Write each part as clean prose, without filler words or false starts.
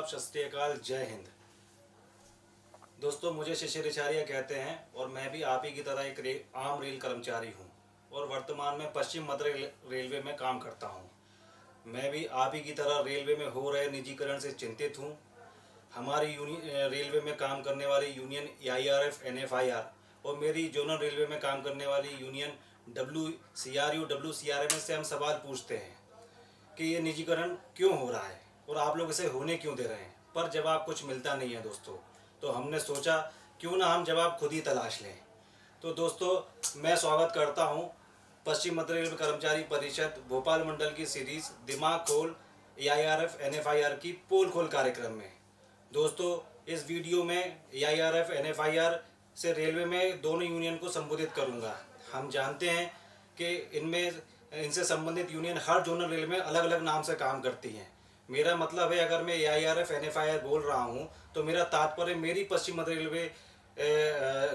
आदाब, सत श्री अकाल, जय हिंद। दोस्तों, मुझे शिशिर इछारिया कहते हैं और मैं भी आप ही की तरह एक आम रेल कर्मचारी हूं और वर्तमान में पश्चिम मध्य रेलवे में काम करता हूं। मैं भी आप ही की तरह रेलवे में हो रहे निजीकरण से चिंतित हूं। हमारी रेलवे में काम करने वाली यूनियन AIRF NFIR और मेरी जोनल रेलवे में काम करने वाली यूनियन WCRU WCRMS से हम सवाल पूछते हैं कि ये निजीकरण क्यों हो रहा है और आप लोग इसे होने क्यों दे रहे हैं, पर जवाब कुछ मिलता नहीं है दोस्तों। तो हमने सोचा क्यों ना हम जवाब खुद ही तलाश लें। तो दोस्तों, मैं स्वागत करता हूं पश्चिम मध्य रेलवे कर्मचारी परिषद भोपाल मंडल की सीरीज दिमाग खोल AIRF NFIR की पोल खोल कार्यक्रम में। दोस्तों, इस वीडियो में AIRF NFIR से रेलवे में दोनों यूनियन को संबोधित करूंगा। हम जानते हैं कि इनसे संबंधित यूनियन हर जोनल रेल में अलग अलग नाम से काम करती हैं। मेरा मतलब है, अगर मैं AIRF NFIR बोल रहा हूँ तो मेरा तात्पर्य मेरी पश्चिम मध्य रेलवे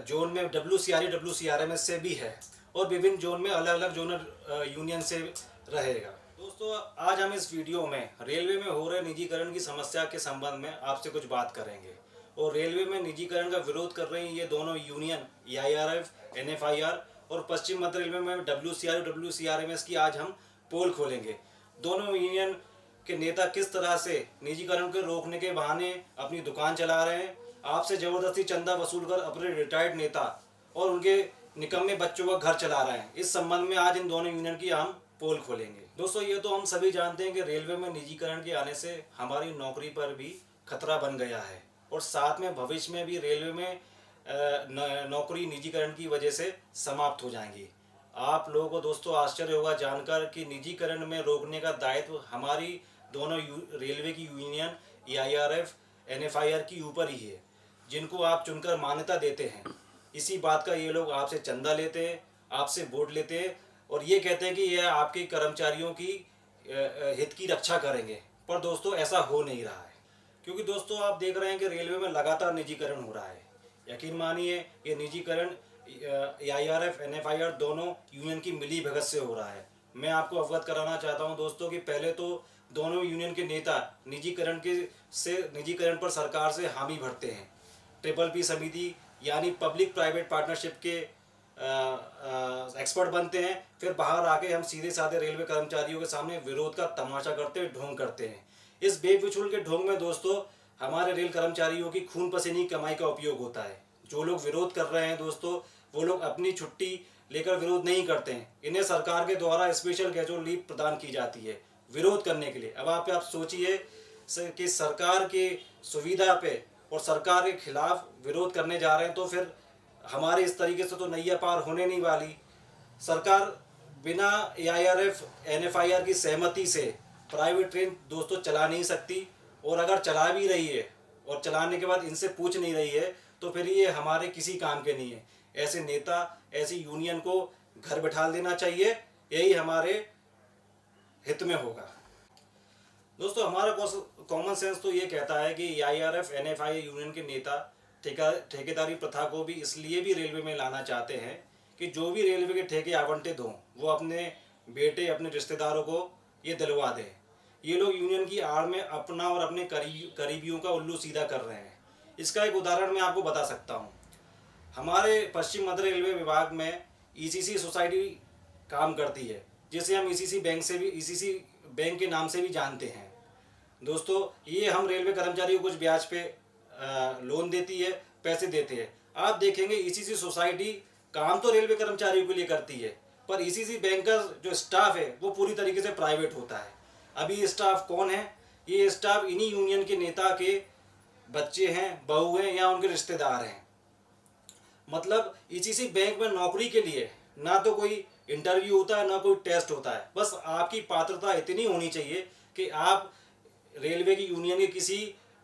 जोन में WCRU WCRMS से भी है और विभिन्न जोन में अलग अलग जोनल यूनियन से रहेगा। दोस्तों, आज हम इस वीडियो में रेलवे में हो रहे निजीकरण की समस्या के संबंध में आपसे कुछ बात करेंगे और रेलवे में निजीकरण का विरोध कर रही ये दोनों यूनियन AIRF NFIR और पश्चिम मध्य रेलवे में WCRU WCRMS की आज हम पोल खोलेंगे। दोनों यूनियन के नेता किस तरह से निजीकरण को रोकने के बहाने अपनी दुकान चला रहे हैं, आपसे जबरदस्ती चंदा वसूल कर अपने रिटायर्ड नेता और उनके निकम्मे बच्चों का घर चला रहे हैं। इस संबंध में आज इन दोनों यूनियन की हम पोल खोलेंगे। दोस्तों, ये तो हम सभी जानते हैं कि रेलवे में निजीकरण के आने से हमारी नौकरी पर भी खतरा बन गया है और साथ में भविष्य में भी रेलवे में नौकरी निजीकरण की वजह से समाप्त हो जाएंगी। आप लोगों को दोस्तों आश्चर्य होगा जानकर कि निजीकरण में रोकने का दायित्व हमारी दोनों रेलवे की यूनियन AIRF NFIR की ऊपर ही है, जिनको आप चुनकर मान्यता देते हैं। इसी बात का ये लोग आपसे चंदा लेते हैं, आपसे वोट लेते हैं और ये कहते हैं कि यह आपके कर्मचारियों की हित की रक्षा करेंगे। पर दोस्तों, ऐसा हो नहीं रहा है, क्योंकि दोस्तों आप देख रहे हैं कि रेलवे में लगातार निजीकरण हो रहा है। यकीन मानिए, ये निजीकरण AIRF NFIR दोनों यूनियन की मिली भगत से हो रहा है। मैं आपको अवगत कराना चाहता हूं दोस्तों कि पहले तो दोनों यूनियन के नेता निजीकरण पर सरकार से हामी भरते हैं। PPP समिति यानी पब्लिक प्राइवेट पार्टनरशिप के एक्सपर्ट बनते हैं, फिर बाहर आके हम सीधे साधे रेलवे कर्मचारियों के सामने विरोध का तमाशा करते ढोंग करते हैं। इस बेफिजूल के ढोंग में दोस्तों हमारे रेल कर्मचारियों की खून पसीने की कमाई का उपयोग होता है। जो लोग विरोध कर रहे हैं दोस्तों, वो लोग अपनी छुट्टी लेकर विरोध नहीं करते हैं। इन्हें सरकार के द्वारा स्पेशल कैजुअल लीव प्रदान की जाती है विरोध करने के लिए। अब आप सोचिए कि सरकार की सुविधा पे और सरकार के खिलाफ विरोध करने जा रहे हैं, तो फिर हमारे इस तरीके से तो नैया पार होने नहीं वाली। सरकार बिना AIRF NFIR की सहमति से प्राइवेट ट्रेन दोस्तों चला नहीं सकती, और अगर चला भी रही है और चलाने के बाद इनसे पूछ नहीं रही है तो फिर ये हमारे किसी काम के नहीं है। ऐसे नेता, ऐसी यूनियन को घर बैठा देना चाहिए, यही हमारे हित में होगा। दोस्तों, हमारा कॉमन सेंस तो ये कहता है कि AIRF NFIR यूनियन के नेता ठेकेदारी प्रथा को भी इसलिए भी रेलवे में लाना चाहते हैं कि जो भी रेलवे के ठेके आवंटित हों वो अपने बेटे, अपने रिश्तेदारों को ये दिलवा दें। ये लोग यूनियन की आड़ में अपना और अपने करीबियों का उल्लू सीधा कर रहे हैं। इसका एक उदाहरण मैं आपको बता सकता हूँ। हमारे पश्चिम मध्य रेलवे विभाग में ECC सोसाइटी काम करती है, जिसे हम ECC बैंक के नाम से भी जानते हैं। दोस्तों, ये हम रेलवे कर्मचारियों को कुछ ब्याज पे लोन देती है, पैसे देते हैं। आप देखेंगे ECC सोसाइटी काम तो रेलवे कर्मचारियों के लिए करती है, पर ECC बैंक का जो स्टाफ है वो पूरी तरीके से प्राइवेट होता है। अभी ये स्टाफ कौन है? ये स्टाफ इन्हीं यूनियन के नेता के बच्चे हैं, बहू हैं या उनके रिश्तेदार हैं। मतलब ECC बैंक में नौकरी के लिए ना तो कोई इंटरव्यू होता है, ना कोई टेस्ट होता है। बस आपकी पात्रता इतनी होनी चाहिए कि आप रेलवे की यूनियन के किसी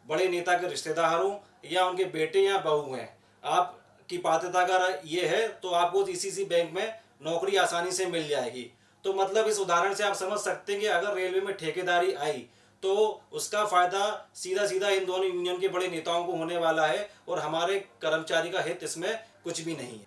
बड़े नेता के रिश्तेदार हो या उनके बेटे या बहू हैं। आपकी पात्रता अगर ये है तो आपको ECC बैंक में नौकरी आसानी से मिल जाएगी। तो मतलब इस उदाहरण से आप समझ सकते हैं कि अगर रेलवे में ठेकेदारी आई तो उसका फायदा सीधा सीधा इन दोनों यूनियन के बड़े नेताओं को होने वाला है और हमारे कर्मचारी का हित इसमें कुछ भी नहीं है।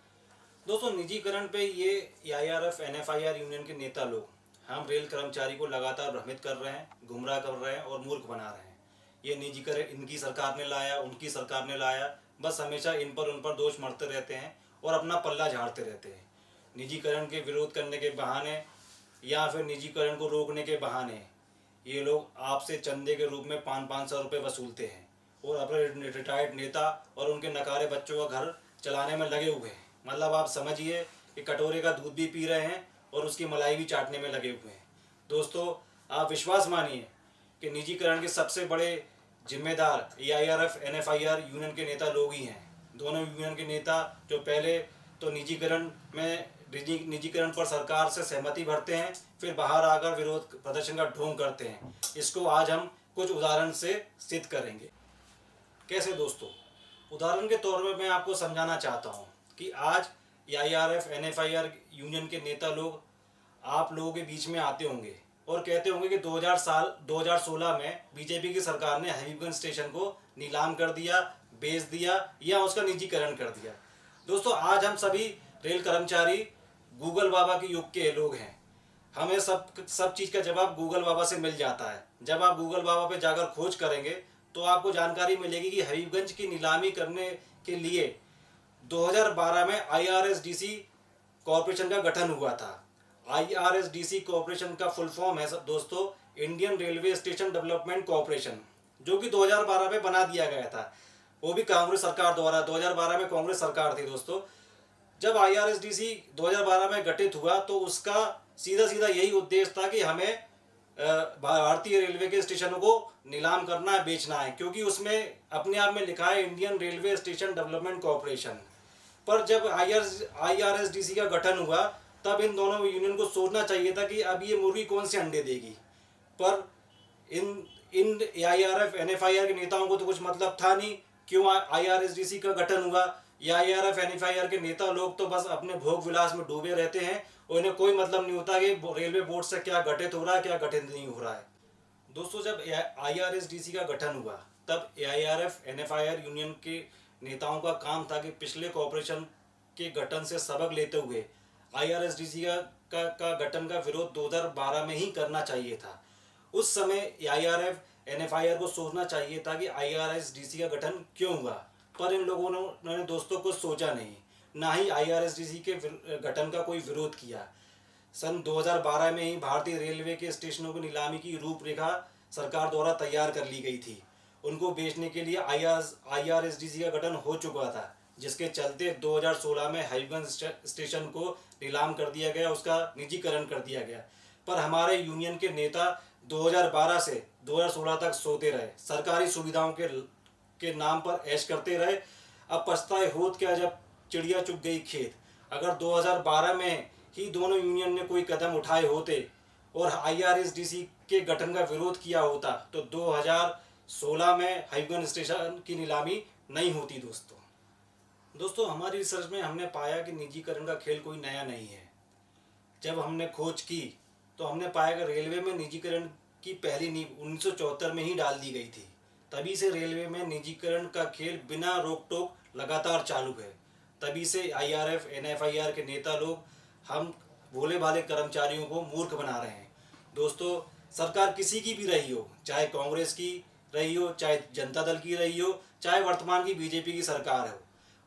दोस्तों, निजीकरण पे ये AIRF NFIR यूनियन के नेता लोग हम रेल कर्मचारी को लगातार भ्रमित कर रहे हैं, गुमराह कर रहे हैं और मूर्ख बना रहे हैं। ये निजीकरण इनकी सरकार ने लाया, उनकी सरकार ने लाया, बस हमेशा इन पर उन पर दोष मढ़ते रहते हैं और अपना पल्ला झाड़ते रहते हैं। निजीकरण के विरोध करने के बहाने या फिर निजीकरण को रोकने के बहाने ये लोग आपसे चंदे के रूप में 500-500 रुपये वसूलते हैं और अपने रिटायर्ड नेता और उनके नकारे बच्चों का घर चलाने में लगे हुए हैं। मतलब आप समझिए कि कटोरे का दूध भी पी रहे हैं और उसकी मलाई भी चाटने में लगे हुए हैं। दोस्तों, आप विश्वास मानिए कि निजीकरण के सबसे बड़े जिम्मेदार AIRF NFIR यूनियन के नेता लोग ही हैं। दोनों यूनियन के नेता जो पहले तो निजीकरण पर सरकार से सहमति भरते हैं, फिर बाहर आकर विरोध प्रदर्शन का ढोंग करते हैं। इसको आज हम कुछ उदाहरण से सिद्ध करेंगे। कैसे दोस्तों? उदाहरण के तौर में मैं आपको समझाना चाहता हूँ कि आज AIRF NFIR यूनियन के नेता लोग आप लोगों के बीच में आते होंगे और कहते होंगे कि 2016 में बीजेपी की सरकार ने हबीबगंज स्टेशन को नीलाम कर दिया, बेच दिया या उसका निजीकरण कर दिया। दोस्तों, आज हम सभी रेल कर्मचारी गूगल बाबा के युग के लोग हैं। हमें सब चीज़ का जवाब गूगल बाबा से मिल जाता है। जब आप गूगल बाबा पे जाकर खोज करेंगे तो आपको जानकारी मिलेगी कि हबीबगंज की नीलामी करने के लिए 2012 में IRSDC कॉरपोरेशन का गठन हुआ था। IRSDC कॉरपोरेशन का फुल फॉर्म है दोस्तों Indian railway station development corporation, जो कि 2012 में बना दिया गया था, वो भी कांग्रेस सरकार द्वारा। 2012 में कांग्रेस सरकार थी दोस्तों। जब IRSDC 2012 में गठित हुआ तो उसका सीधा सीधा यही उद्देश्य था कि हमें भारतीय रेलवे के स्टेशनों को नीलाम करना है, बेचना है, क्योंकि उसमें अपने आप में लिखा है Indian railway station development corporation. पर जब IRSDC का गठन हुआ तब इन दोनों यूनियन को सोचना चाहिए था कि अब ये मुर्गी कौन से अंडे देगी। पर इन AIRF NFIR के नेताओं को तो कुछ मतलब था नहीं क्यों IRSDC का गठन हुआ। AIRF NFIR के नेता लोग तो बस अपने भोग विलास में डूबे रहते हैं और इन्हें कोई मतलब नहीं होता कि रेलवे बोर्ड से क्या गठित हो रहा है, क्या गठित नहीं हो रहा है। दोस्तों, जब IRSDC का गठन हुआ तब AIRF NFIR यूनियन के नेताओं का काम था कि पिछले कॉरपोरेशन के गठन से सबक लेते हुए IRSDC का गठन का विरोध 2012 में ही करना चाहिए था। उस समय AIRF NFIR को सोचना चाहिए था कि IRSDC का गठन क्यों हुआ, पर इन लोगों ने दोस्तों कुछ सोचा नहीं, ना ही IRSDC के गठन का कोई विरोध किया। सन 2012 में ही भारतीय रेलवे के स्टेशनों की नीलामी की रूपरेखा सरकार द्वारा तैयार कर ली गई थी। उनको बेचने के लिए IRSDC का गठन हो चुका था, जिसके चलते 2016 में हबीबगंज स्टेशन को नीलाम कर दिया गया, उसका निजीकरण कर दिया गया। पर हमारे यूनियन के नेता 2012 से 2016 तक सोते रहे, सरकारी सुविधाओं के नाम पर ऐश करते रहे। अब पछताए होत क्या जब चिड़िया चुग गई खेत। अगर 2012 में ही दोनों यूनियन ने कोई कदम उठाए होते और IRSDC के गठन का विरोध किया होता तो 2016 में हबीबगंज स्टेशन की नीलामी नहीं होती। दोस्तों, हमारी रिसर्च में हमने पाया कि निजीकरण का खेल कोई नया नहीं है। जब हमने खोज की तो हमने पाया कि रेलवे में निजीकरण की पहली नींव 1974 में ही डाल दी गई थी। तभी से रेलवे में निजीकरण का खेल बिना रोक टोक लगातार चालू है। तभी से IRF NFIR के नेता लोग हम भोले भाले कर्मचारियों को मूर्ख बना रहे हैं। दोस्तों, सरकार किसी की भी रही हो, चाहे कांग्रेस की रही हो, चाहे जनता दल की रही हो, चाहे वर्तमान की बीजेपी की सरकार हो,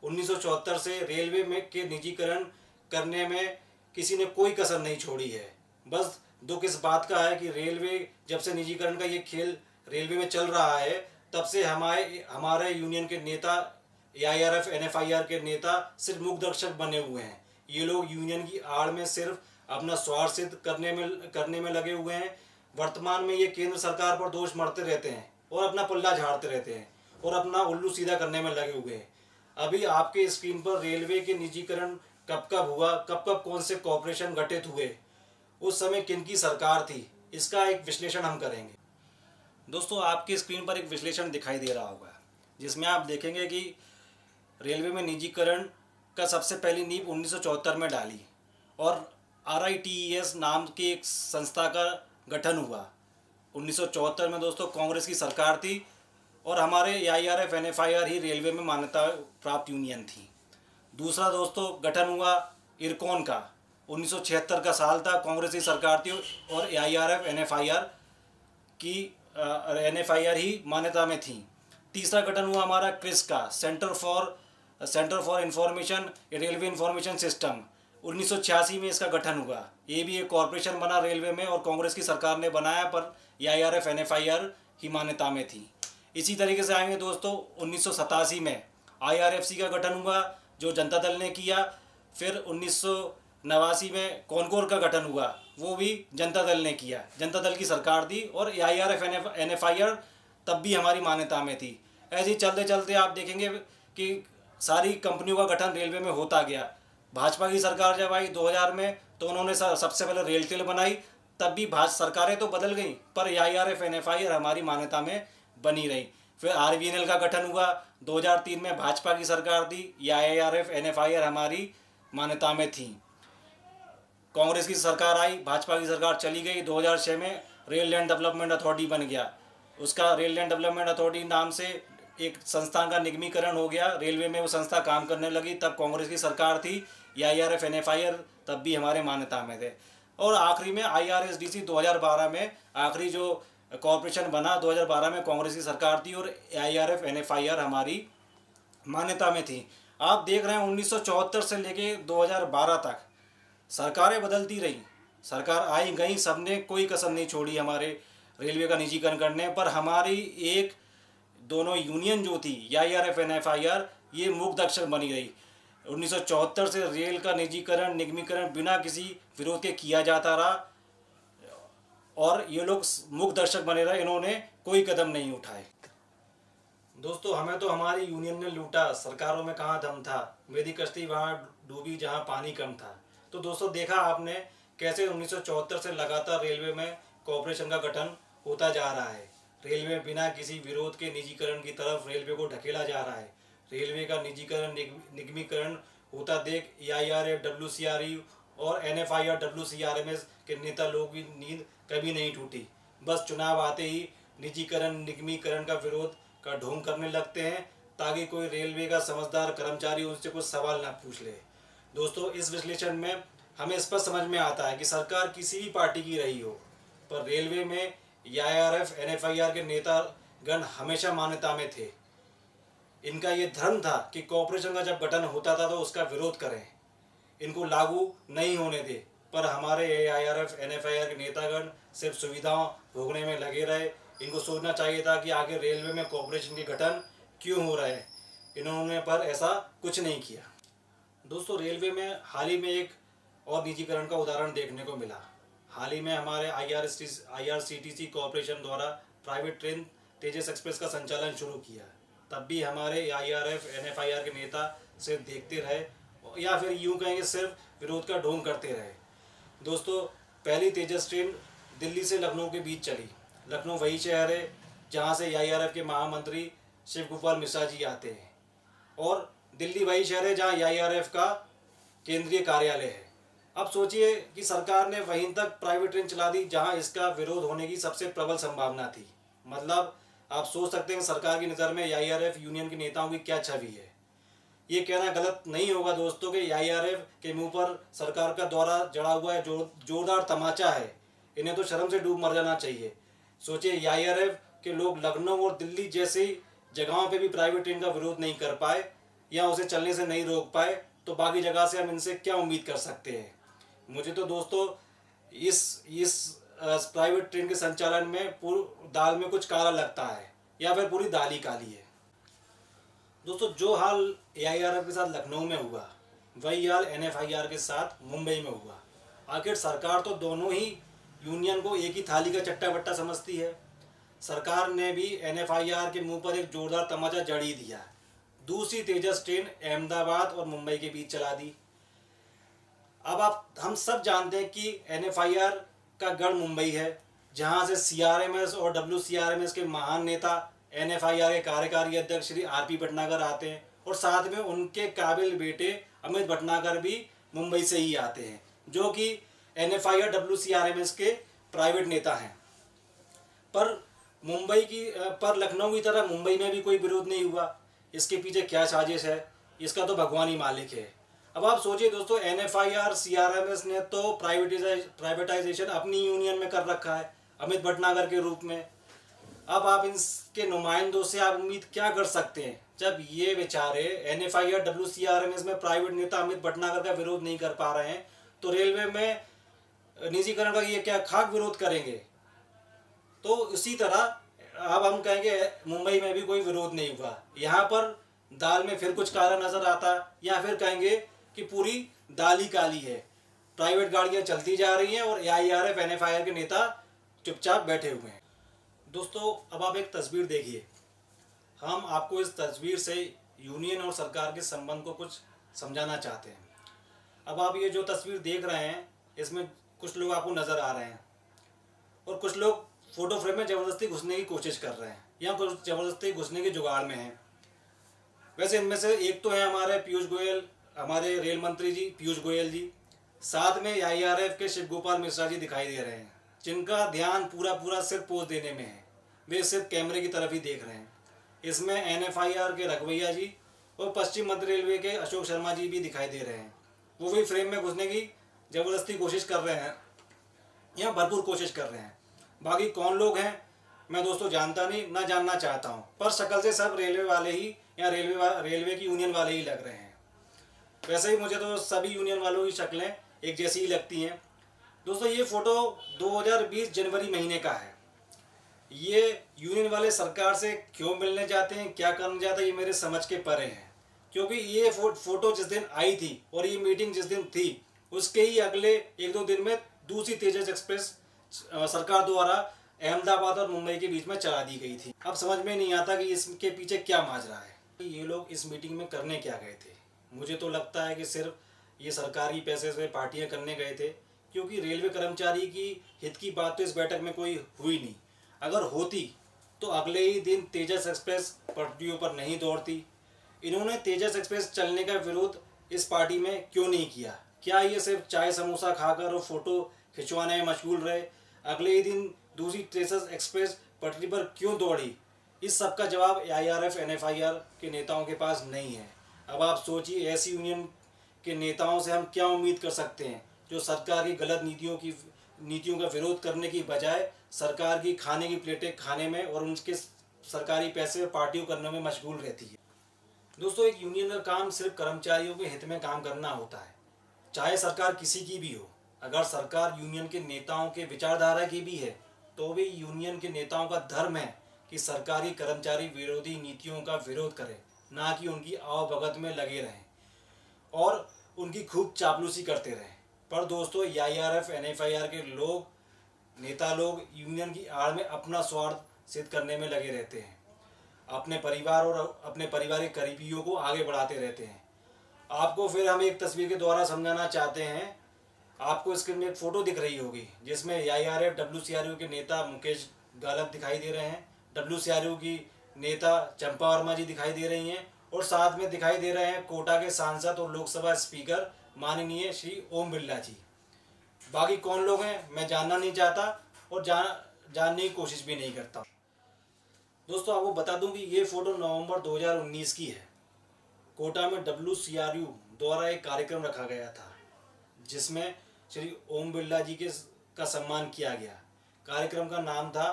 1974 से रेलवे में के निजीकरण करने में किसी ने कोई कसर नहीं छोड़ी है। बस दुख इस बात का है कि रेलवे जब से निजीकरण का ये खेल रेलवे में चल रहा है तब से हमारे यूनियन के नेता AIRF NFIR के नेता सिर्फ मुख दर्शक बने हुए हैं। ये लोग यूनियन की आड़ में सिर्फ अपना स्वार्थ सिद्ध करने में लगे हुए हैं। वर्तमान में ये केंद्र सरकार पर दोष मढ़ते रहते हैं और अपना पल्ला झाड़ते रहते हैं और अपना उल्लू सीधा करने में लगे हुए हैं। अभी आपके स्क्रीन पर रेलवे के निजीकरण कब कब हुआ, कब कब कौन से कॉरपोरेशन गठित हुए, उस समय किनकी सरकार थी, इसका एक विश्लेषण हम करेंगे। दोस्तों, आपकी स्क्रीन पर एक विश्लेषण दिखाई दे रहा होगा जिसमें आप देखेंगे कि रेलवे में निजीकरण का सबसे पहली नींव 1974 में डाली और RITES नाम की एक संस्था का गठन हुआ 1974 में। दोस्तों, कांग्रेस की सरकार थी और हमारे AIRF NFIR ही रेलवे में मान्यता प्राप्त यूनियन थी। दूसरा दोस्तों गठन हुआ इरकॉन का, 1976 का साल था, कांग्रेस की सरकार थी और AIRF NFIR की NFIR ही मान्यता में थी। तीसरा गठन हुआ हमारा क्रिस का, centre for information railway information system. 1986 में इसका गठन हुआ। ये भी एक कॉरपोरेशन बना रेलवे में और कांग्रेस की सरकार ने बनाया, पर AIRF NFIR ही मान्यता में थी। इसी तरीके से आएंगे दोस्तों 1987 में IRFC का गठन हुआ जो जनता दल ने किया। फिर 1989 में कॉनकोर का गठन हुआ, वो भी जनता दल ने किया, जनता दल की सरकार थी और AIRF NFIR तब भी हमारी मान्यता में थी। ऐसे ही चलते चलते आप देखेंगे कि सारी कंपनियों का गठन रेलवे में होता गया। भाजपा की सरकार जब आई 2000 में तो उन्होंने सबसे पहले रेलटेल बनाई, तब भी सरकारें तो बदल गई पर AIRF NFIR हमारी मान्यता में बनी रही। फिर RVNL का गठन हुआ 2003 में, भाजपा की सरकार थी, AIRF NFIR हमारी मान्यता में थी। कांग्रेस की सरकार आई, भाजपा की सरकार चली गई, 2006 में रेल लैंड डेवलपमेंट अथॉरिटी बन गया। उसका रेल लैंड डेवलपमेंट अथॉरिटी नाम से एक संस्थान का निगमीकरण हो गया, रेलवे में वो संस्था काम करने लगी। तब कांग्रेस की सरकार थी, AIRF NFIR तब भी हमारे मान्यता में थे। और आखिरी में IRSDC 2012 में आखिरी जो कॉरपोरेशन बना 2012 में कांग्रेस की सरकार थी और AIRF NFIR हमारी मान्यता में थी। आप देख रहे हैं 1974 से लेके 2012 तक सरकारें बदलती रही, सरकार आई गई, सबने कोई कसर नहीं छोड़ी हमारे रेलवे का निजीकरण करने पर। हमारी एक दोनों यूनियन जो थी AIRF NFIR ये मूक दर्शक बनी रही। 1974 से रेल का निजीकरण निगमीकरण बिना किसी विरोध के किया जाता रहा और ये लोग मूक दर्शक बने रहे, इन्होंने कोई कदम नहीं उठाए। दोस्तों हमें तो हमारी यूनियन ने लूटा, सरकारों में कहाँ दम था, मेरी कश्ती वहाँ डूबी जहाँ पानी कम था। तो दोस्तों देखा आपने कैसे 1974 से लगातार रेलवे में कॉरपोरेशन का गठन होता जा रहा है। रेलवे बिना किसी विरोध के निजीकरण की तरफ रेलवे को ढकेला जा रहा है। रेलवे का निजीकरण निगमीकरण होता देख AIRF WCRE और NFIR WCRMS के नेता लोग की नींद कभी नहीं टूटी। बस चुनाव आते ही निजीकरण निगमीकरण का विरोध का ढोंग करने लगते हैं ताकि कोई रेलवे का समझदार कर्मचारी उनसे कुछ सवाल ना पूछ ले। दोस्तों इस विश्लेषण में हमें स्पष्ट समझ में आता है कि सरकार किसी भी पार्टी की रही हो, पर रेलवे में AIRF NFIR के नेतागण हमेशा मान्यता में थे। इनका ये धर्म था कि कॉरपोरेशन का जब गठन होता था तो उसका विरोध करें, इनको लागू नहीं होने दे। पर हमारे AIRF NFIR के नेतागण सिर्फ सुविधाओं भोगने में लगे रहे। इनको सोचना चाहिए था कि आगे रेलवे में कॉरपोरेशन के गठन क्यों हो रहे हैं, इन्होंने पर ऐसा कुछ नहीं किया। दोस्तों रेलवे में हाल ही में एक और निजीकरण का उदाहरण देखने को मिला। हाल ही में हमारे IRCTC कॉरपोरेशन द्वारा प्राइवेट ट्रेन तेजस एक्सप्रेस का संचालन शुरू किया। तब भी हमारे AIRF NFIR के नेता सिर्फ देखते रहे या फिर यूं कहेंगे सिर्फ विरोध का ढोंग करते रहे। दोस्तों पहली तेजस ट्रेन दिल्ली से लखनऊ के बीच चली। लखनऊ वही शहर है जहां से AIRF के महामंत्री शिव गोपाल मिश्रा जी आते हैं और दिल्ली वही शहर है जहां AIRF का केंद्रीय कार्यालय है। अब सोचिए कि सरकार ने वहीं तक प्राइवेट ट्रेन चला दी जहां इसका विरोध होने की सबसे प्रबल संभावना थी। मतलब आप सोच सकते हैं सरकार की नज़र में AIRF यूनियन के नेताओं की क्या छवि है। ये कहना गलत नहीं होगा दोस्तों कि AIRF के मुंह पर सरकार का दौरा जड़ा हुआ है, जोरदार तमाचा है। इन्हें तो शर्म से डूब मर जाना चाहिए। सोचिए AIRF के लोग लखनऊ और दिल्ली जैसी जगहों पे भी प्राइवेट ट्रेन का विरोध नहीं कर पाए या उसे चलने से नहीं रोक पाए, तो बाकी जगह से हम इनसे क्या उम्मीद कर सकते हैं। मुझे तो दोस्तों इस प्राइवेट ट्रेन के संचालन में पूरी दाल में कुछ काला लगता है या फिर पूरी दाल ही काली है। दोस्तों जो हाल AIRF के साथ लखनऊ में हुआ वही हाल NFIR के साथ मुंबई में हुआ। आखिर सरकार तो दोनों ही यूनियन को एक ही थाली का चट्टा बट्टा समझती है। सरकार ने भी NFIR के मुंह पर एक जोरदार तमाचा जड़ ही दिया। दूसरी तेजस ट्रेन अहमदाबाद और मुंबई के बीच चला दी। अब हम सब जानते हैं कि NFIR का गढ़ मुंबई है जहां से CRMS और WCRMS के महान नेता NFIR के कार्यकारी अध्यक्ष श्री RP भटनागर आते हैं और साथ में उनके काबिल बेटे अमित भटनागर भी मुंबई से ही आते हैं जो कि NFIR WCRMS के प्राइवेट नेता हैं। पर लखनऊ की तरह मुंबई में भी कोई विरोध नहीं हुआ। इसके पीछे क्या साजिश है इसका तो भगवान ही मालिक है। अब आप सोचिए दोस्तों NFIR CRMS ने तो प्राइवेटाइजेशन अपनी यूनियन में कर रखा है अमित भटनागर के रूप में। अब आप इनके नुमाइंदों से आप उम्मीद क्या कर सकते हैं, जब ये बेचारे NFI और WCRMS में प्राइवेट नेता अमित भटनागर का विरोध नहीं कर पा रहे हैं, तो रेलवे में निजीकरण का ये क्या खाक विरोध करेंगे। तो इसी तरह अब हम कहेंगे मुंबई में भी कोई विरोध नहीं हुआ, यहाँ पर दाल में फिर कुछ काला नजर आता, या फिर कहेंगे कि पूरी दाल ही काली है, प्राइवेट गाड़ियां चलती जा रही हैं और AIRF NFIR के नेता चुपचाप बैठे हुए हैं। दोस्तों अब आप एक तस्वीर देखिए, हम आपको इस तस्वीर से यूनियन और सरकार के संबंध को कुछ समझाना चाहते हैं। अब आप ये जो तस्वीर देख रहे हैं, इसमें कुछ लोग आपको नज़र आ रहे हैं और कुछ लोग फोटो फ्रेम में ज़बरदस्ती घुसने की कोशिश कर रहे हैं या कुछ ज़बरदस्ती घुसने के जुगाड़ में हैं। वैसे इनमें से एक तो है हमारे पीयूष गोयल, हमारे रेल मंत्री जी पीयूष गोयल जी, साथ में AIRF के शिव गोपाल मिश्रा जी दिखाई दे रहे हैं, जिनका ध्यान पूरा सिर्फ पोज देने में है, वे सिर्फ कैमरे की तरफ ही देख रहे हैं। इसमें NFIR के रघुवैया जी और पश्चिम मध्य रेलवे के अशोक शर्मा जी भी दिखाई दे रहे हैं, वो भी फ्रेम में घुसने की ज़बरदस्ती कोशिश कर रहे हैं या भरपूर कोशिश कर रहे हैं। बाकी कौन लोग हैं मैं दोस्तों जानता नहीं, ना जानना चाहता हूँ, पर शक्ल से सब रेलवे वाले ही या रेलवे की यूनियन वाले ही लग रहे हैं। वैसे ही मुझे तो सभी यूनियन वालों की शक्लें एक जैसी ही लगती हैं। दोस्तों ये फ़ोटो 2020 जनवरी महीने का है। ये यूनियन वाले सरकार से क्यों मिलने जाते हैं, क्या करने जाते हैं, ये मेरे समझ के परे हैं, क्योंकि ये फ़ोटो जिस दिन आई थी और ये मीटिंग जिस दिन थी, उसके ही अगले 1-2 दिन में दूसरी तेजस एक्सप्रेस सरकार द्वारा अहमदाबाद और मुंबई के बीच में चला दी गई थी। अब समझ में नहीं आता कि इसके पीछे क्या माजरा है, ये लोग इस मीटिंग में करने क्या गए थे। मुझे तो लगता है कि सिर्फ ये सरकारी पैसे से पार्टियां करने गए थे, क्योंकि रेलवे कर्मचारी की हित की बात तो इस बैठक में कोई हुई नहीं। अगर होती तो अगले ही दिन तेजस एक्सप्रेस पटरियों पर नहीं दौड़ती। इन्होंने तेजस एक्सप्रेस चलने का विरोध इस पार्टी में क्यों नहीं किया? क्या ये सिर्फ चाय समोसा खाकर और फोटो खिंचवाने में मशगूल रहे? अगले ही दिन दूसरी तेजस एक्सप्रेस पटरी पर क्यों दौड़ी? इस सब का जवाब AIRF NFIR के नेताओं के पास नहीं है। अब आप सोचिए, ऐसी यूनियन के नेताओं से हम क्या उम्मीद कर सकते हैं जो सरकार की गलत नीतियों का विरोध करने की बजाय सरकार की खाने की प्लेटें खाने में और उनके सरकारी पैसे पार्टियों करने में मशगूल रहती है। दोस्तों एक यूनियन का काम सिर्फ कर्मचारियों के हित में काम करना होता है, चाहे सरकार किसी की भी हो। अगर सरकार यूनियन के नेताओं के विचारधारा की भी है, तो भी यूनियन के नेताओं का धर्म है कि सरकारी कर्मचारी विरोधी नीतियों का विरोध करें, ना कि उनकी आवभगत में लगे रहें और उनकी खूब चापलूसी करते रहें। पर दोस्तों AIRF NFIR के नेता लोग यूनियन की आड़ में अपना स्वार्थ सिद्ध करने में लगे रहते हैं, अपने परिवार और अपने पारिवारिक करीबियों को आगे बढ़ाते रहते हैं। आपको फिर हम एक तस्वीर के द्वारा समझाना चाहते हैं। आपको स्क्रीन में एक फ़ोटो दिख रही होगी, जिसमें AIRF WCRU के नेता मुकेश गालप दिखाई दे रहे हैं, WCRU की नेता चंपा वर्मा जी दिखाई दे रही हैं, और साथ में दिखाई दे रहे हैं कोटा के सांसद और लोकसभा स्पीकर माननीय श्री ओम बिरला जी। बाकी कौन लोग हैं मैं जानना नहीं चाहता और जानने की कोशिश भी नहीं करता। दोस्तों आपको बता दूं कि ये फ़ोटो नवंबर 2019 की है। कोटा में WCRU द्वारा एक कार्यक्रम रखा गया था, जिसमें श्री ओम बिरला जी का सम्मान किया गया। कार्यक्रम का नाम था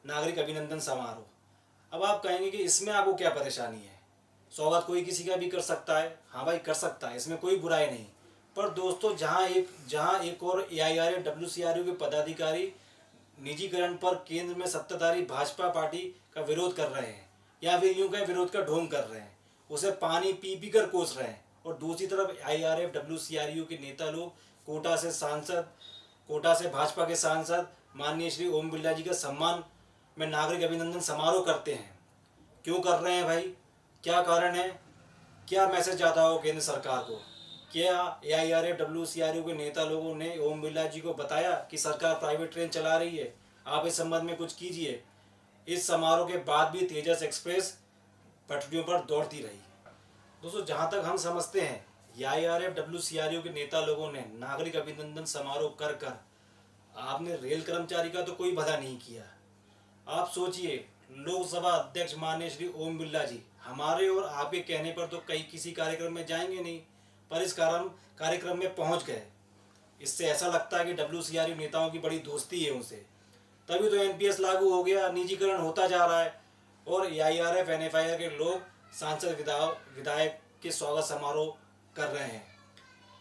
नागरिक अभिनंदन समारोह। अब आप कहेंगे कि इसमें आपको क्या परेशानी है, स्वागत कोई किसी का भी कर सकता है। हाँ भाई कर सकता है, इसमें कोई बुराई नहीं। पर दोस्तों जहाँ एक और AIRF WCRU के पदाधिकारी निजीकरण पर केंद्र में सत्ताधारी भाजपा पार्टी का विरोध कर रहे हैं, या फिर यूं कहें विरोध का ढोंग कर रहे हैं, उसे पानी पी कर कोस रहे हैं, और दूसरी तरफ AIRF WCRU के नेता लोग कोटा से भाजपा के सांसद माननीय श्री ओम बिरला जी का सम्मान में नागरिक अभिनंदन समारोह करते हैं। क्यों कर रहे हैं भाई, क्या कारण है? क्या मैसेज जाता हो केंद्र सरकार को? क्या AIRF WCRU के नेता लोगों ने ओम बिरला जी को बताया कि सरकार प्राइवेट ट्रेन चला रही है, आप इस संबंध में कुछ कीजिए? इस समारोह के बाद भी तेजस एक्सप्रेस पटरियों पर दौड़ती रही। दोस्तों जहाँ तक हम समझते हैं, AIRF WCRU के नेता लोगों ने नागरिक अभिनंदन समारोह कर आपने रेल कर्मचारी का तो कोई भला नहीं किया। आप सोचिए, लोकसभा अध्यक्ष माननीय श्री ओम बिरला जी हमारे और आपके कहने पर तो कहीं किसी कार्यक्रम में जाएंगे नहीं, पर इस कार्यक्रम में पहुंच गए। इससे ऐसा लगता है कि WCRU नेताओं की बड़ी दोस्ती है उनसे। तभी तो एनपीएस लागू हो गया, निजीकरण होता जा रहा है और एआईआरएफ एनएफआईआर के लोग सांसद विधायक के स्वागत समारोह कर रहे हैं।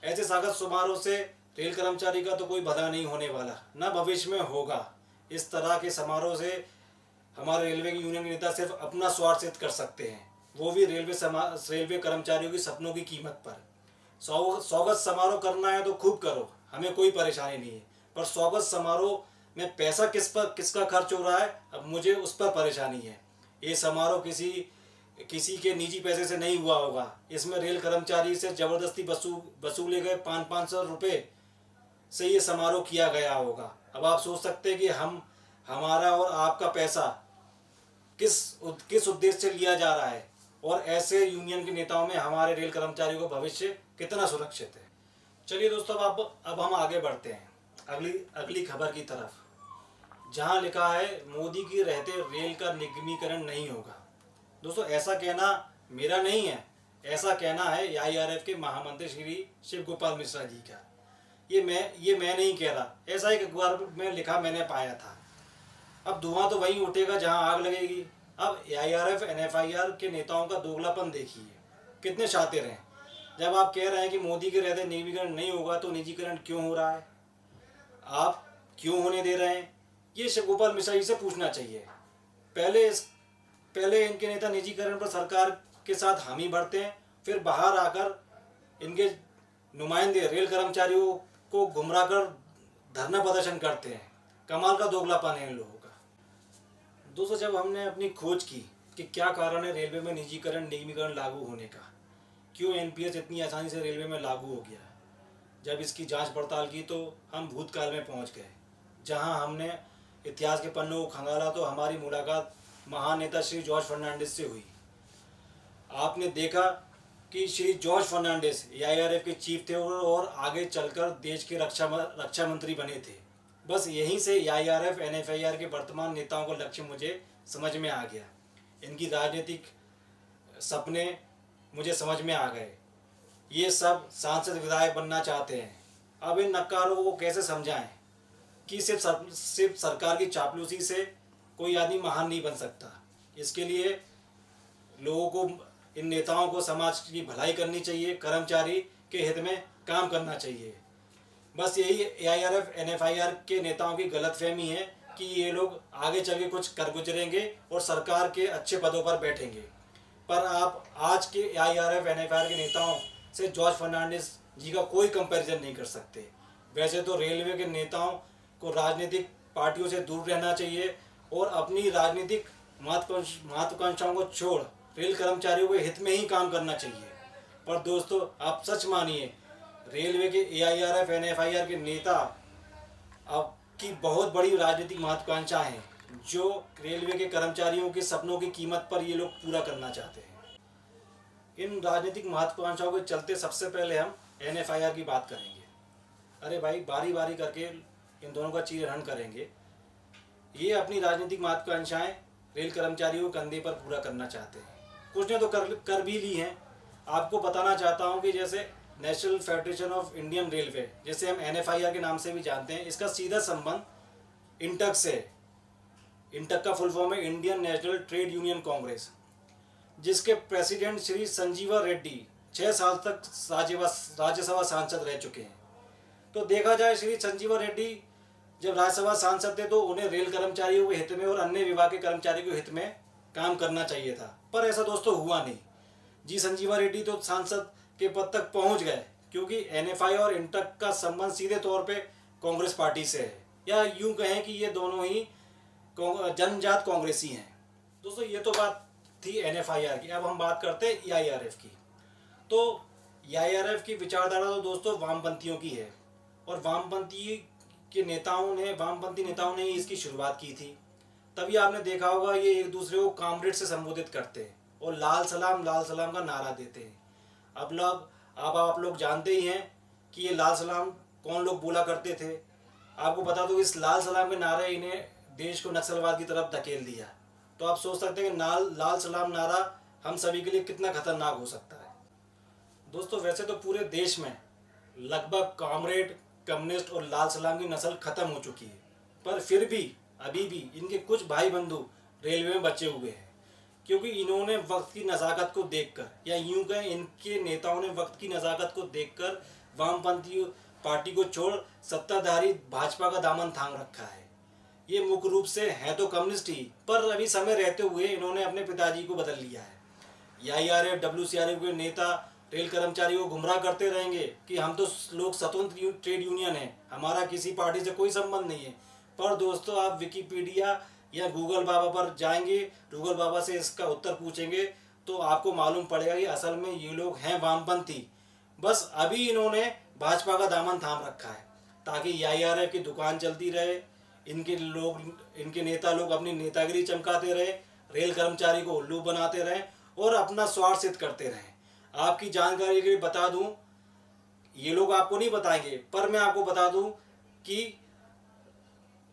ऐसे स्वागत समारोह से रेल कर्मचारी का तो कोई भला नहीं होने वाला, ना भविष्य में होगा। इस तरह के समारोह से हमारे रेलवे की यूनियन के नेता सिर्फ अपना स्वार्थ सिद्ध कर सकते हैं, वो भी रेलवे कर्मचारियों की सपनों की कीमत पर। स्वागत समारोह करना है तो खूब करो, हमें कोई परेशानी नहीं है, पर स्वागत समारोह में पैसा किसका खर्च हो रहा है, अब मुझे उस पर परेशानी है। ये समारोह किसी के निजी पैसे से नहीं हुआ होगा। इसमें रेल कर्मचारी से ज़बरदस्ती वसूले गए 500 रुपये से ये समारोह किया गया होगा। अब आप सोच सकते हैं कि हमारा और आपका पैसा किस उद्देश्य से लिया जा रहा है और ऐसे यूनियन के नेताओं में हमारे रेल कर्मचारियों का भविष्य कितना सुरक्षित है। चलिए दोस्तों, अब हम आगे बढ़ते हैं अगली खबर की तरफ, जहां लिखा है मोदी की रहते रेल का निगमीकरण नहीं होगा। दोस्तों, ऐसा कहना मेरा नहीं है, ऐसा कहना है एआईआरएफ के महामंत्री श्री शिव गोपाल मिश्रा जी का। ये मैं नहीं कह रहा, ऐसा एक अखबार में लिखा मैंने पाया था। अब धुआं तो वहीं उठेगा जहां आग लगेगी। अब एआईआरएफ एनएफआईआर के नेताओं का दोगलापन देखिए, कितने शातिर हैं। जब आप कह रहे हैं कि मोदी के रहते निजीकरण नहीं होगा तो निजीकरण क्यों हो रहा है, आप क्यों होने दे रहे हैं, ये शिव गोपाल मिश्रा जी से पूछना चाहिए। पहले इनके नेता निजीकरण पर सरकार के साथ हामी भरते हैं, फिर बाहर आकर इनके नुमाइंदे रेल कर्मचारियों को गुमराह कर धरना प्रदर्शन करते हैं। कमाल का दोगलापन है इन लोगों का। दोस्तों, जब हमने अपनी खोज की कि क्या कारण है रेलवे में निजीकरण लागू होने का, क्यों एनपीएस इतनी आसानी से रेलवे में लागू हो गया, जब इसकी जांच पड़ताल की तो हम भूतकाल में पहुंच गए, जहां हमने इतिहास के पन्नों को खंगाला तो हमारी मुलाकात महान नेता श्री जॉर्ज फर्नांडिस से हुई। आपने देखा कि श्री जॉर्ज फर्नांडिस एआईआरएफ के चीफ थे और आगे चलकर देश के रक्षा मंत्री बने थे। बस यहीं से एआईआरएफ एनएफआईआर के वर्तमान नेताओं का लक्ष्य मुझे समझ में आ गया। इनकी राजनीतिक सपने मुझे समझ में आ गए। ये सब सांसद विधायक बनना चाहते हैं। अब इन नक्कारों को कैसे समझाएं कि सिर्फ सरकार की चापलूसी से कोई आदमी महान नहीं बन सकता। इसके लिए लोगों को, इन नेताओं को समाज की भलाई करनी चाहिए, कर्मचारी के हित में काम करना चाहिए। बस यही एआईआरएफ एनएफआईआर के नेताओं की गलतफहमी है कि ये लोग आगे चल के कुछ कर गुजरेंगे और सरकार के अच्छे पदों पर बैठेंगे। पर आप आज के एआईआरएफ एनएफआईआर के नेताओं से जॉर्ज फर्नांडिस जी का कोई कंपैरिजन नहीं कर सकते। वैसे तो रेलवे के नेताओं को राजनीतिक पार्टियों से दूर रहना चाहिए और अपनी राजनीतिक महत्वाकांक्षाओं को छोड़ रेल कर्मचारियों के हित में ही काम करना चाहिए। पर दोस्तों, आप सच मानिए, रेलवे के एआईआरएफ एनएफआईआर के नेता अब की बहुत बड़ी राजनीतिक महत्वाकांक्षा हैं, जो रेलवे के कर्मचारियों के सपनों की कीमत पर ये लोग पूरा करना चाहते हैं। इन राजनीतिक महत्वाकांक्षाओं के चलते सबसे पहले हम एनएफआईआर की बात करेंगे। अरे भाई, बारी बारी करके इन दोनों का चीरहरण करेंगे। ये अपनी राजनीतिक महत्वाकांक्षाएं रेल कर्मचारियों के कंधे पर पूरा करना चाहते हैं। कुछ ने तो कर भी ली हैं। आपको बताना चाहता हूं कि जैसे national federation of Indian railway, जिसे हम एनएफआईआर के नाम से भी जानते हैं, इसका सीधा संबंध इंटक से। इंटक का फुल फॉर्म है Indian national trade union Congress, जिसके प्रेसिडेंट श्री संजीवा रेड्डी 6 साल तक राज्यसभा सांसद रह चुके हैं। तो देखा जाए, श्री संजीवा रेड्डी जब राज्यसभा सांसद थे तो उन्हें रेल कर्मचारियों के हित में और अन्य विभाग के कर्मचारियों के हित में काम करना चाहिए था, पर ऐसा दोस्तों हुआ नहीं। जी संजीवा रेड्डी तो सांसद के पद तक पहुंच गए क्योंकि एनएफआई और इंटक का संबंध सीधे तौर पे कांग्रेस पार्टी से है, या यूं कहें कि ये दोनों ही जनजात कांग्रेसी हैं। दोस्तों, ये तो बात थी एनएफआईआर की। अब हम बात करते हैं एआईआरएफ की। तो एआईआरएफ की विचारधारा तो दोस्तों वामपंथियों की है और वामपंथी नेताओं ने ही इसकी शुरुआत की थी। तभी आपने देखा होगा ये एक दूसरे को कामरेड से संबोधित करते हैं और लाल सलाम का नारा देते हैं। अब आप लोग जानते ही हैं कि ये लाल सलाम कौन लोग बोला करते थे। आपको बता दो, इस लाल सलाम के नारे इन्हें देश को नक्सलवाद की तरफ धकेल दिया। तो आप सोच सकते हैं कि लाल सलाम नारा हम सभी के लिए कितना खतरनाक हो सकता है। दोस्तों, वैसे तो पूरे देश में लगभग कॉमरेड, कम्युनिस्ट और लाल सलाम की नस्ल खत्म हो चुकी है, पर फिर भी अभी भी इनके कुछ भाई बंधु रेलवे में बचे हुए हैं, क्योंकि इन्होंने वक्त की नज़ाकत को देखकर, या यूं कहें इनके नेताओं ने वक्त की नज़ाकत को देखकर वामपंथी पार्टी को छोड़ सत्ताधारी भाजपा का दामन थाम रखा है। ये मुख्य रूप से है तो कम्युनिस्ट ही, पर अभी समय रहते हुए इन्होंने अपने पिताजी को बदल लिया है। AIRF WCRF के नेता रेल कर्मचारियों को गुमराह करते रहेंगे कि हम तो लोग स्वतंत्र ट्रेड यूनियन है, हमारा किसी पार्टी से कोई संबंध नहीं है। पर दोस्तों, आप विकिपीडिया या गूगल बाबा पर जाएंगे, गूगल बाबा से इसका उत्तर पूछेंगे तो आपको मालूम पड़ेगा कि असल में ये लोग हैं वामपंथी। बस अभी इन्होंने भाजपा का दामन थाम रखा है ताकि AIRF की दुकान चलती रहे, इनके नेता लोग अपनी नेतागिरी चमकाते रहे, रेल कर्मचारी को उल्लू बनाते रहे और अपना स्वार्थ सिद्ध करते रहे। आपकी जानकारी के लिए बता दूं, ये लोग आपको नहीं बताएंगे, पर मैं आपको बता दूं कि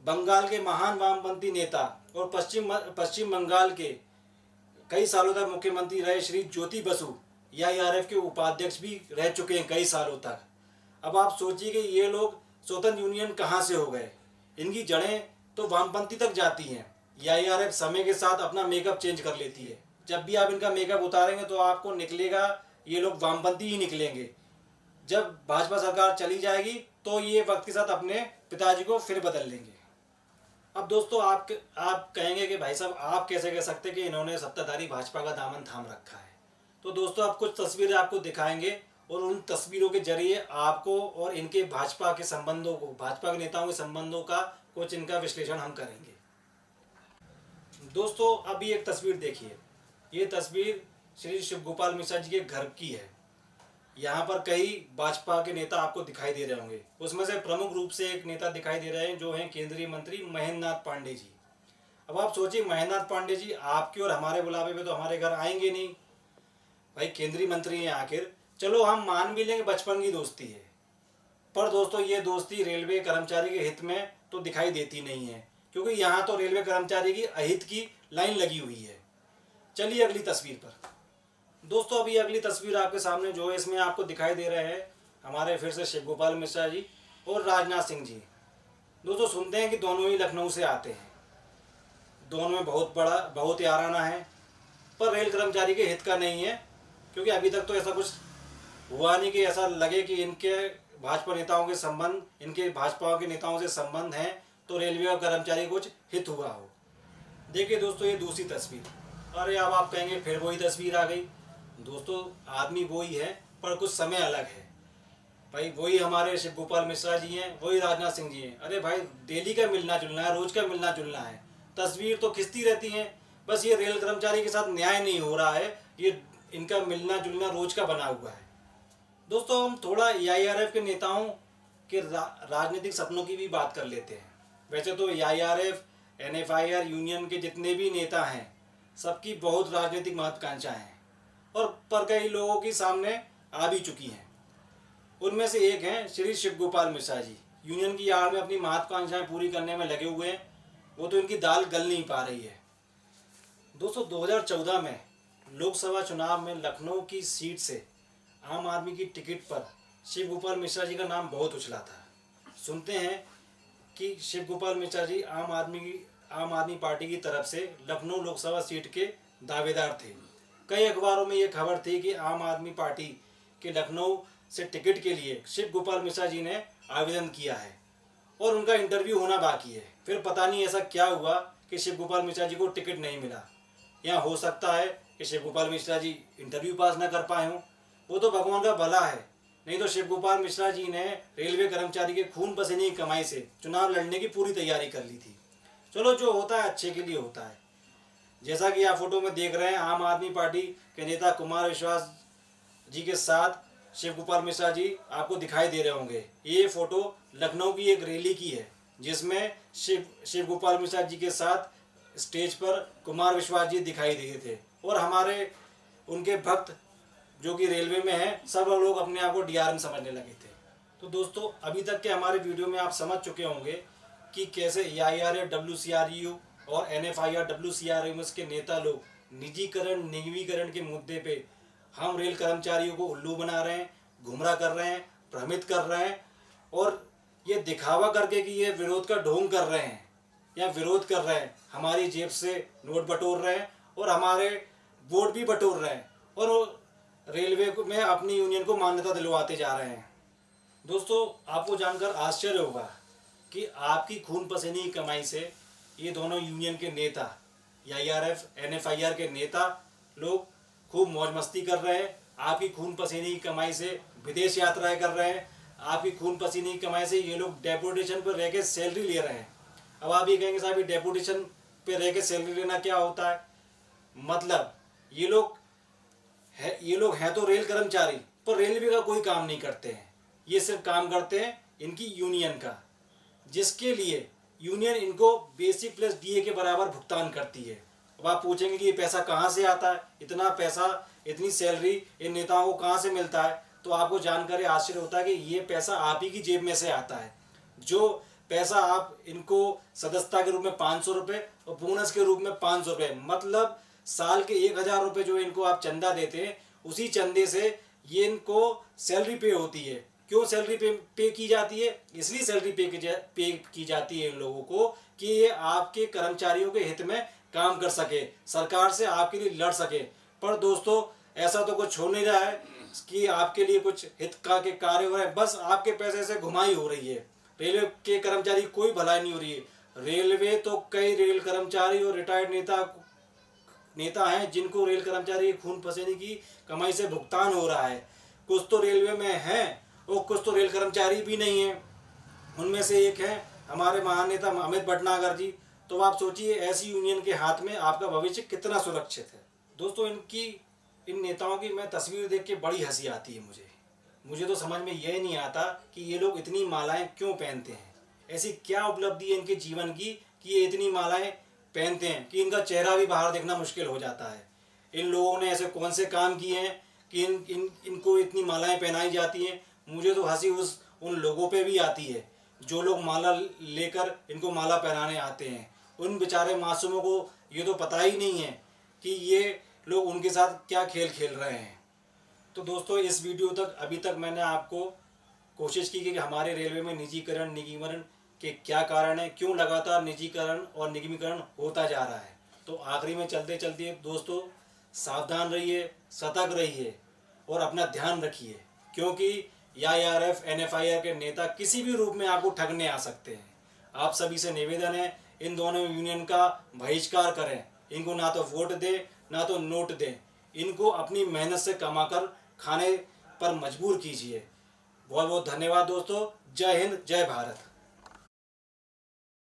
बंगाल के महान वामपंथी नेता और पश्चिम बंगाल के कई सालों तक मुख्यमंत्री रहे श्री ज्योति बसु AIRF के उपाध्यक्ष भी रह चुके हैं कई सालों तक। अब आप सोचिए कि ये लोग स्वतंत्र यूनियन कहाँ से हो गए। इनकी जड़ें तो वामपंथी तक जाती हैं। AIRF समय के साथ अपना मेकअप चेंज कर लेती है। जब भी आप इनका मेकअप उतारेंगे तो आपको निकलेगा ये लोग वामपंथी ही निकलेंगे। जब भाजपा सरकार चली जाएगी तो ये वक्त के साथ अपने पिताजी को फिर बदल लेंगे। अब दोस्तों, आप कहेंगे कि भाई साहब आप कैसे कह सकते कि इन्होंने सत्ताधारी भाजपा का दामन थाम रखा है। तो दोस्तों, आप कुछ तस्वीरें आपको दिखाएंगे और उन तस्वीरों के जरिए आपको और इनके भाजपा के संबंधों को, भाजपा के नेताओं के संबंधों का कुछ इनका विश्लेषण हम करेंगे। दोस्तों, अभी एक तस्वीर देखिए। ये तस्वीर श्री शिवगोपाल मिश्रा जी के घर की है। यहाँ पर कई भाजपा के नेता आपको दिखाई दे रहे होंगे। उसमें से प्रमुख रूप से एक नेता दिखाई दे रहे हैं जो हैं केंद्रीय मंत्री महेंद्र नाथ पांडे जी। अब आप सोचिए, महेंद्र नाथ पांडे जी आपके और हमारे बुलावे पे तो हमारे घर आएंगे नहीं, भाई केंद्रीय मंत्री हैं आखिर। चलो हम मान भी लेंगे बचपन की दोस्ती है, पर दोस्तों ये दोस्ती रेलवे कर्मचारी के हित में तो दिखाई देती नहीं है, क्योंकि यहाँ तो रेलवे कर्मचारी की अहित की लाइन लगी हुई है। चलिए अगली तस्वीर पर। दोस्तों, अभी अगली तस्वीर आपके सामने जो है, इसमें आपको दिखाई दे रहे हैं हमारे फिर से शिवगोपाल मिश्रा जी और राजनाथ सिंह जी। दोस्तों, सुनते हैं कि दोनों ही लखनऊ से आते हैं, दोनों में बहुत याराना है, पर रेल कर्मचारी के हित का नहीं है, क्योंकि अभी तक तो ऐसा कुछ हुआ नहीं कि ऐसा लगे कि इनके भाजपा नेताओं के संबंध, इनके भाजपा के नेताओं से संबंध हैं तो रेलवे और कर्मचारी कुछ हित हुआ हो। देखिए दोस्तों, ये दूसरी तस्वीर। अरे अब आप कहेंगे फिर वही तस्वीर आ गई। दोस्तों, आदमी वही है पर कुछ समय अलग है। भाई वही हमारे शिवगोपाल मिश्रा जी हैं, वही राजनाथ सिंह जी हैं। अरे भाई, डेली का मिलना जुलना है, रोज का मिलना जुलना है, तस्वीर तो खिंचती रहती हैं। बस ये रेल कर्मचारी के साथ न्याय नहीं हो रहा है, ये इनका मिलना जुलना रोज का बना हुआ है। दोस्तों, हम थोड़ा AIRF के नेताओं के राजनीतिक सपनों की भी बात कर लेते हैं। वैसे तो AIRF NFIR यूनियन के जितने भी नेता हैं, सबकी बहुत राजनीतिक महत्वाकांक्षाएं हैं और पर कई लोगों के सामने आ भी चुकी हैं। उनमें से एक हैं श्री शिवगोपाल मिश्रा जी। यूनियन की आड़ में अपनी महत्वाकांक्षाएं पूरी करने में लगे हुए हैं, वो तो इनकी दाल गल नहीं पा रही है। दोस्तों, 2014 में लोकसभा चुनाव में लखनऊ की सीट से आम आदमी की टिकट पर शिवगोपाल मिश्रा जी का नाम बहुत उछला था। सुनते हैं कि शिवगोपाल मिश्रा जी आम आदमी पार्टी की तरफ से लखनऊ लोकसभा सीट के दावेदार थे। कई अखबारों में ये खबर थी कि आम आदमी पार्टी के लखनऊ से टिकट के लिए शिवगोपाल मिश्रा जी ने आवेदन किया है और उनका इंटरव्यू होना बाकी है। फिर पता नहीं ऐसा क्या हुआ कि शिवगोपाल मिश्रा जी को टिकट नहीं मिला। या हो सकता है कि शिवगोपाल मिश्रा जी इंटरव्यू पास ना कर पाए हों, वो तो भगवान का भला है। नहीं तो शिवगोपाल मिश्रा जी ने रेलवे कर्मचारी के खून पसीने की कमाई से चुनाव लड़ने की पूरी तैयारी कर ली थी। चलो, जो होता है अच्छे के लिए होता है। जैसा कि आप फोटो में देख रहे हैं, आम आदमी पार्टी के नेता कुमार विश्वास जी के साथ शिवगोपाल मिश्रा जी आपको दिखाई दे रहे होंगे। ये फोटो लखनऊ की एक रैली की है जिसमें शिवगोपाल मिश्रा जी के साथ स्टेज पर कुमार विश्वास जी दिखाई दिए थे और हमारे उनके भक्त जो कि रेलवे में हैं, सब लोग अपने आप को DRM समझने लगे थे। तो दोस्तों, अभी तक के हमारे वीडियो में आप समझ चुके होंगे कि कैसे AIRF WCRU और NFIR WCRMS के नेता लोग निजीकरण निगमीकरण के मुद्दे पे हम रेल कर्मचारियों को उल्लू बना रहे हैं, गुमराह कर रहे हैं, भ्रमित कर रहे हैं और ये दिखावा करके कि ये विरोध का ढोंग कर रहे हैं या विरोध कर रहे हैं, हमारी जेब से नोट बटोर रहे हैं और हमारे वोट भी बटोर रहे हैं और रेलवे में अपनी यूनियन को मान्यता दिलवाते जा रहे हैं। दोस्तों, आपको जानकर आश्चर्य होगा कि आपकी खून पसीने की कमाई से ये दोनों यूनियन के नेता, AIRF NFIR के नेता लोग खूब मौज मस्ती कर रहे हैं। आपकी खून पसीने की कमाई से विदेश यात्राएं कर रहे हैं। आपकी खून पसीने की कमाई से ये लोग डेपुटेशन पर रह के सैलरी ले रहे हैं। अब आप ये कहेंगे साहब, ये डेपुटेशन पे रह के सैलरी लेना क्या होता है? मतलब ये लोग हैं तो रेल कर्मचारी, पर रेलवे का कोई काम नहीं करते हैं। ये सिर्फ काम करते हैं इनकी यूनियन का, जिसके लिए यूनियन इनको बेसिक प्लस DA के बराबर भुगतान करती है। अब आप पूछेंगे कि ये पैसा कहाँ से आता है, इतना पैसा, इतनी सैलरी इन नेताओं को कहाँ से मिलता है? तो आपको जानकर आश्चर्य होता है कि ये पैसा आप ही की जेब में से आता है। जो पैसा आप इनको सदस्यता के रूप में 500 रुपये और बोनस के रूप में 500 रुपये, मतलब साल के 1000 रुपये जो इनको आप चंदा देते हैं, उसी चंदे से ये इनको सैलरी पे होती है। क्यों सैलरी पे की जाती है? इसलिए सैलरी पे की जाती है इन लोगों को कि ये आपके कर्मचारियों के हित में काम कर सके, सरकार से आपके लिए लड़ सके। पर दोस्तों, ऐसा तो कुछ हो नहीं रहा है कि आपके लिए कुछ हित का के कार्य हो रहे हैं। बस आपके पैसे से घुमाई हो रही है। रेलवे के कर्मचारी कोई भलाई नहीं हो रही है। रेलवे तो कई रेल कर्मचारी और रिटायर्ड नेता हैं जिनको रेल कर्मचारी खून पसीने की कमाई से भुगतान हो रहा है। कुछ तो रेलवे में हैं और कुछ तो रेल कर्मचारी भी नहीं हैं। उनमें से एक है हमारे महानेता अमित भटनागर जी। तो आप सोचिए, ऐसी यूनियन के हाथ में आपका भविष्य कितना सुरक्षित है। दोस्तों, इन नेताओं की मैं तस्वीर देख के बड़ी हंसी आती है मुझे तो समझ में यह नहीं आता कि ये लोग इतनी मालाएं क्यों पहनते हैं। ऐसी क्या उपलब्धि है इनके जीवन की कि ये इतनी मालाएं पहनते हैं कि इनका चेहरा भी बाहर देखना मुश्किल हो जाता है। इन लोगों ने ऐसे कौन से काम किए हैं कि इनको इतनी मालाएं पहनाई जाती हैं? मुझे तो हंसी उन लोगों पे भी आती है जो लोग माला लेकर इनको माला पहनाने आते हैं। उन बेचारे मासूमों को ये तो पता ही नहीं है कि ये लोग उनके साथ क्या खेल खेल रहे हैं। तो दोस्तों, इस वीडियो तक अभी तक मैंने आपको कोशिश की कि हमारे रेलवे में निजीकरण निगमीकरण के क्या कारण है, क्यों लगातार निजीकरण और निगमीकरण होता जा रहा है। तो आखिरी में चलते चलते दोस्तों, सावधान रहिए, सतर्क रहिए और अपना ध्यान रखिए, क्योंकि AIRF NFIR के नेता किसी भी रूप में आपको ठगने आ सकते हैं। आप सभी से निवेदन है, इन दोनों यूनियन का बहिष्कार करें। इनको ना तो वोट दें ना तो नोट दें। इनको अपनी मेहनत से कमाकर खाने पर मजबूर कीजिए। बहुत बहुत धन्यवाद दोस्तों। जय हिंद, जय भारत।